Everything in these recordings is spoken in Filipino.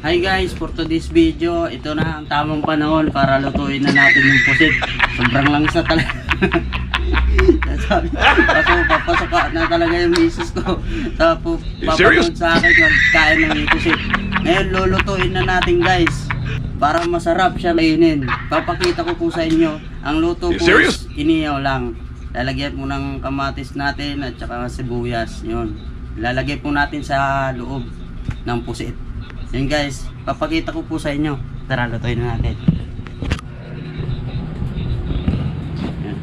Hi guys, for today's video, ito na ang tamang panahon para lutuin na natin yung pusit. Sobrang langsa talaga. Sabi, papasok na talaga yung misis ko. Tapos papanood sa akin magkain ng pusit. Ngayon lulutuin na natin guys. Para masarap siya kainin. Papakita ko po sa inyo. Ang luto po is inihaw lang. Lalagyan po ng kamatis natin at saka sibuyas. Yun. Lalagay po natin sa loob ng pusit. Yun guys, papakita ko po sa inyo. Tara, lutuin na natin. Yan.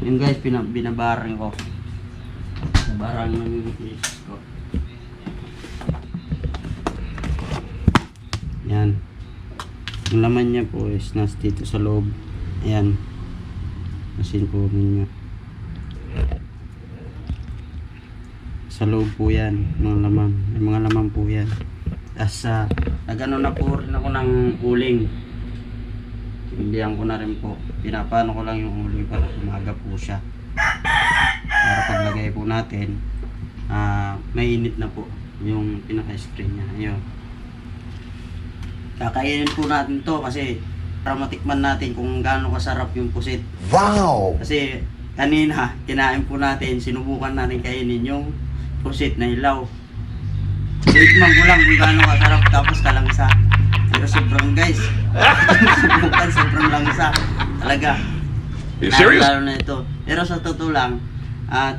Yun guys, binabarang ko. Barang ng misis ko. Yan. Ang laman niya po is nasa dito sa loob. Ayan. Asin po ninyo. Sa loob po yan. Mga laman. May mga laman po yan. Tapos nagano na po rin ako ng uling. Hindihan ko na rin po. Pinapano ko lang yung uling para umaga po siya. Para paglagay po natin, mainit na po yung pinaka-screen niya. Ayun. Kakainin po natin to kasi para matikman natin kung gaano kasarap yung pusit. Wow! Kasi kanina, kinain po natin, sinubukan natin kainin yung pusit na ilaw. Tikman ko lang kung gaano kasarap tapos kalangsa. Pero sobrang guys, subukan sobrang langsa. Talaga. Lalo na ito. Pero sa totoo lang,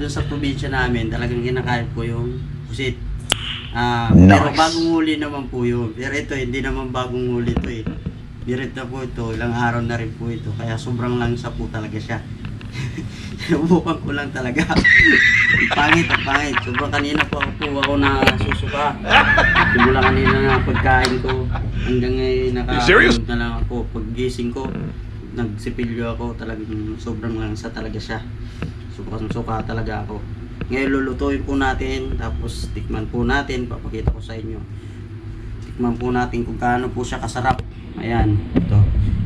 dun sa probinsya namin, talagang kinakain po yung pusit. Nice. Pero bagong huli naman po yun. Pero ito, hindi naman bagong huli ito eh. Diret na po ito, ilang araw na rin po ito. Kaya sobrang langsa po talaga siya. Sinubukan ko lang talaga. Pangit ang pangit. Sobrang kanina po ako na susuka. Simula kanina na pagkain ko. Hanggang ngayon nakakulog na lang ako. Paggising ko, nagsipilyo ako. Talagang sobrang langsa talaga siya. Suka talaga ako. Ngayon lulutuin po natin, tapos tikman po natin, papakita ko sa inyo. Tikman po natin kung gaano po siya kasarap. Ayan, ito.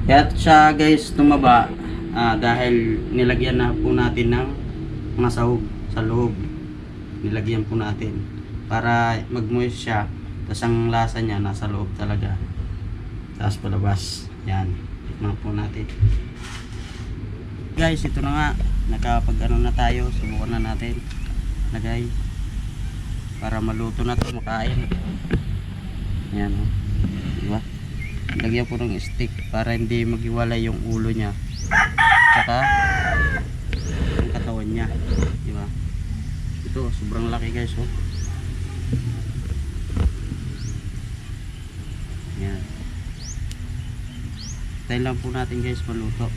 Kaya siya guys tumaba dahil nilagyan na po natin ng mga sahog sa loob. Nilagyan po natin para mag-moist siya. Tapos ang lasa niya nasa loob talaga. Tapos palabas. Ayan, tikman po natin. Guys, ito na nga. Nakapag-ano na tayo, subukan na natin. Lagay para maluto na ito, makain. Ayan o, diba? Lagyan po ng stick para hindi maghiwalay yung ulo nya tsaka yung katawan nya, diba? Ito sobrang laki guys oh. Ayan, tayo lang po natin guys maluto.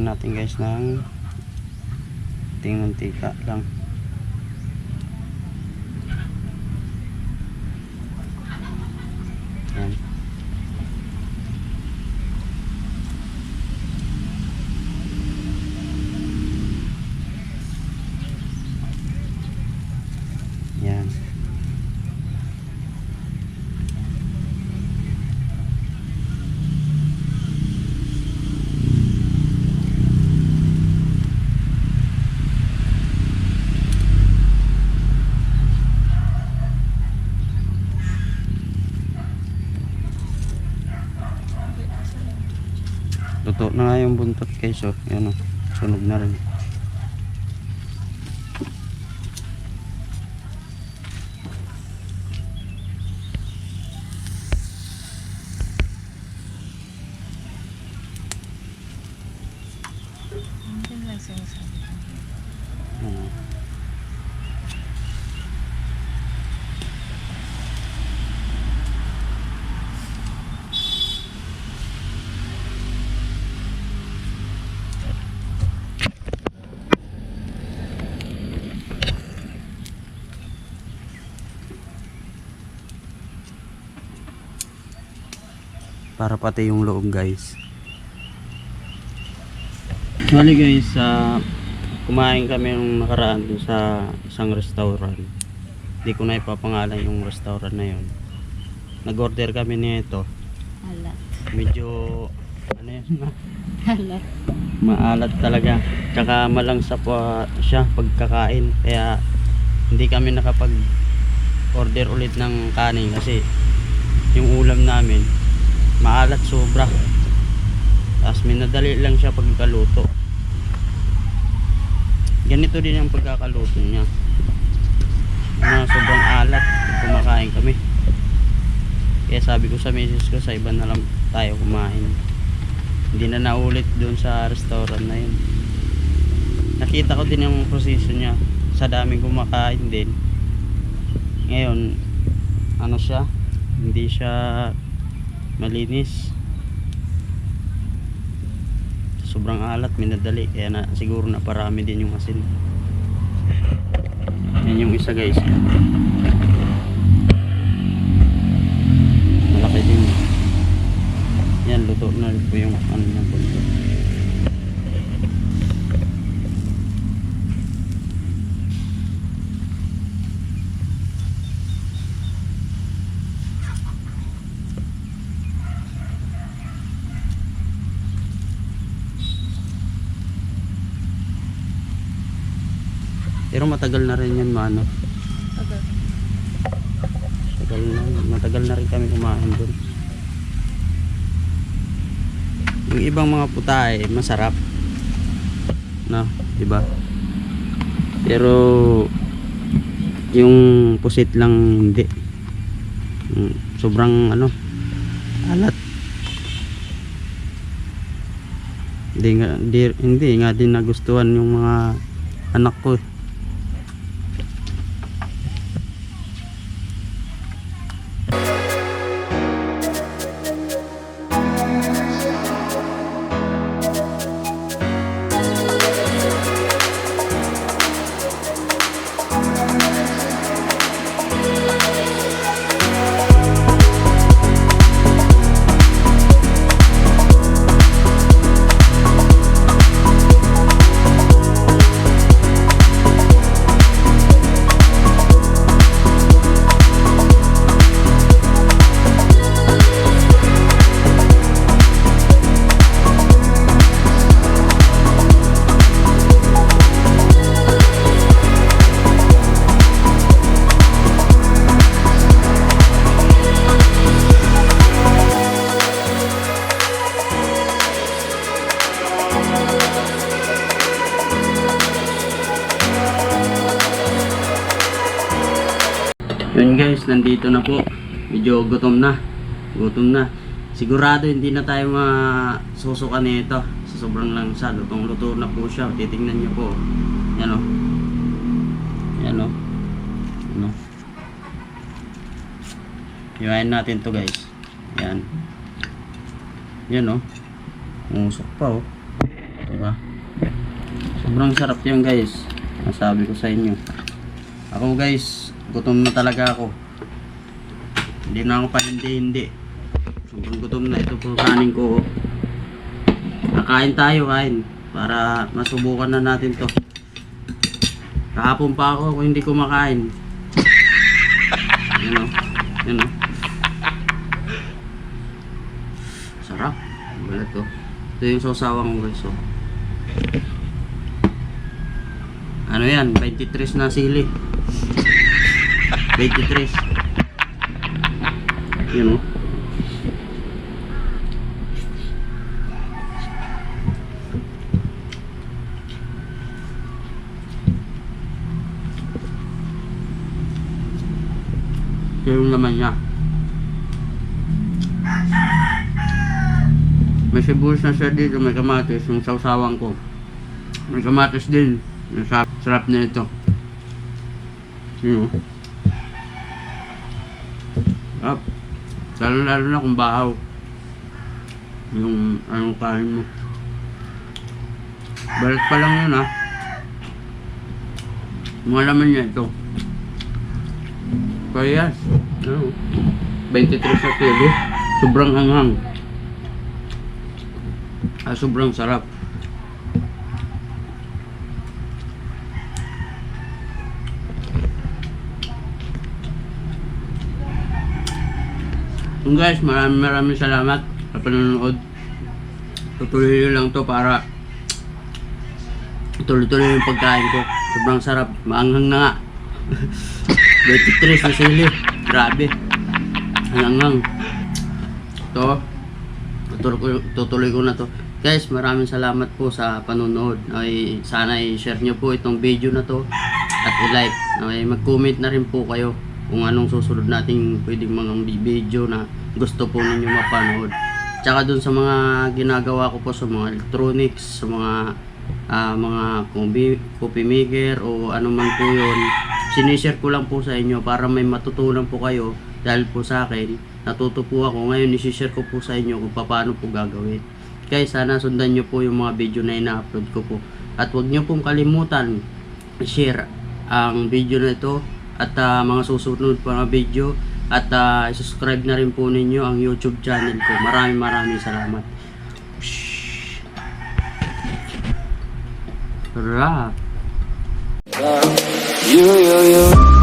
Natin guys ng mantika lang. Luto na nga yung buntot guys. So, yan o. Sunog na rin. Ano. Para pati yung loob guys. Actually guys, kumain kami nung nakaraan dun sa isang restaurant. Hindi ko na ipapangalan yung restaurant na yun. Nag-order kami nito. Alat. Medyo ano yun, Alat. maalat talaga. Tsaka malangsa pa siya pagkakain. Kaya hindi kami nakapag order ulit ng kanin kasi yung ulam namin maalat sobra. Tapos minadali lang siya pagkaluto. Ganito din ang pagkakaluto niya. Sobrang alat pag kumakain kami. Kaya sabi ko sa misis ko, sa iba na lang tayo kumain. Hindi na naulit doon sa restaurant na yun. Nakita ko din yung proseso niya. Sa daming kumakain din. Ngayon, ano siya? Hindi siya malinis. Sobrang alat, minadali. Kaya na, siguro na parami din yung asin. Yan yung isa guys. Malaki din. Yan, luto na po yung ano na po. Pero matagal na rin yan mano. Matagal na rin kami kumain doon. Yung ibang mga putahe masarap. No, di ba? Pero yung pusit lang hindi. Sobrang ano, alat. Hindi nga din nagustuhan yung mga anak ko. Yun guys, nandito na po. Medyo gutom na. Sigurado hindi na tayo masusukan nito. Sa sobrang langsa, lutong-luto na po siya. Titingnan niyo po. Yan o. Yan o. Ano. Hiwain natin to guys. Yan. Yan o. Umusok pa o. Diba? Sobrang sarap yan guys. Masabi ko sa inyo. Ako guys, gutom na talaga ako. Hindi na ako pa hindi. Sobrang gutom na. Ito po kanin ko. Nakain tayo, kain. Para masubukan na natin to. Kahapon pa ako kung hindi kumakain. Yan o. Yan o. Sarap. Balat to. Ito yung sawsawang ko guys. So. Ano yan? 23 na sili. 23. Yun o. laman niya. May sibuyas na siya dito, may kamatis, yung sausawan ko. May kamatis din. Sarap na ito. Yun. Sarap. Lalo na kung bahaw. Yung anong kain mo. Balik pa lang yun ha. Mga laman niya ito. Kaya yes. 23 sa kilo. Sobrang anghang. Sobrang sarap. So guys, maraming salamat sa panonood. Tutuloy lang to para tuloy-tuloy yung pagkain ko. Sobrang sarap. Maanghang na nga. 23 sa sili. Grabe. Ang anghang. Ito. Tutuloy ko na to. Guys, maraming salamat po sa panonood. Ay, sana i-share nyo po itong video na to at i-like. Ay, mag-comment na rin po kayo kung anong susunod nating pwedeng mga video na gusto po ninyo mapanood. Tsaka dun sa mga ginagawa ko po sa mga electronics, sa mga coffee maker o ano man po yun, sinishare ko lang po sa inyo para may matutunan po kayo. Dahil po sa akin, natuto po ako. Ngayon, isishare ko po sa inyo kung paano po gagawin. Guys, sana sundan nyo po yung mga video na ina-upload ko po. At huwag nyo pong kalimutan share ang video na ito at mga susunod pa na video. At subscribe na rin po ninyo ang YouTube channel ko. Maraming salamat. Sarap. You.